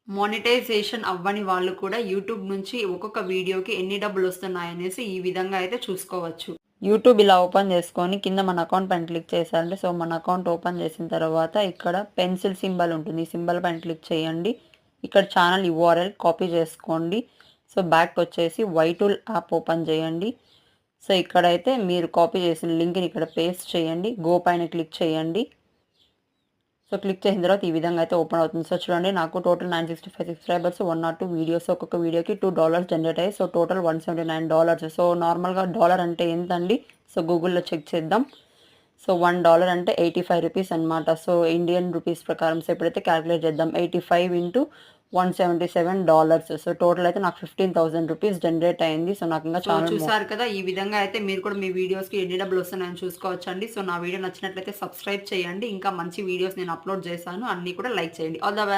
Monetisation అవ్వని వాళ్ళు కూడా యూట్యూబ్ నుంచి ఒక్కొక్క వీడియోకి ఎన్ని డబ్బులొస్తున్నాయనేసి ఈ విధంగా అయితే చూసుకోవచ్చు. యూట్యూబ్ ఇలా ఓపెన్ చేసుకొని కింద మన అకౌంట్ పైన క్లిక్ చేశారంటే సో మన అకౌంట్ ఓపెన్ చేసిన తర్వాత ఇక్కడ పెన్సిల్ సింబల్ ఉంటుంది. ఈ సింబల్ పైన క్లిక్ చేయండి. ఇక్కడ ఛానల్ యూఆర్ఎల్ కాపీ చేసుకోండి. సో బ్యాక్‌కొచ్చేసి వైటూల్ యాప్ ఓపెన్ చేయండి. సో ఇక్కడైతే మీరు కాపీ చేసిన లింక్‌ని ఇక్కడ పేస్ట్ చేయండి. గో పైన క్లిక్ చేయండి. సో క్లిక్ చేసిన తర్వాత ఈ విధంగా అయితే ఓపెన్ అవుతుంది. సో చూడండి నాకు టోటల్ 965 సబ్స్క్రైబర్స్ 102 వీడియోస్ ఒక్కొక్క వీడియోకి $2 జనరేట్ అయ్యాయి. So total $179. సో నార్మల్‌గా డాలర్ అంటే ఎంతండి? సో గూగుల్‌లో చెక్ చేద్దాం. సో $1 అంటే 85 రూపీస్ అనమాట. సో ఇండియన్ రూపీస్ ప్రకారం సో ఇప్పుడైతే క్యాలిక్యులేట్ చేద్దాం. 85 ఇంటూ $177. సో టోటల్ అయితే నాకు 15,000 రూపీస్ జనరేట్ అయింది. సో నాకు ఇంకా చాలా చూసారు కదా! ఈ విధంగా అయితే మీరు కూడా మీ వీడియోస్‌కి ఎన్ని డబ్బులు వస్తున్నాయని చూసుకోవచ్చండి. సో నా వీడియో నచ్చినట్లయితే సబ్స్క్రైబ్ చేయండి. ఇంకా మంచి వీడియోస్ నేను అప్‌లోడ్ చేశాను. అన్నీ కూడా లైక్ చేయండి. All the best.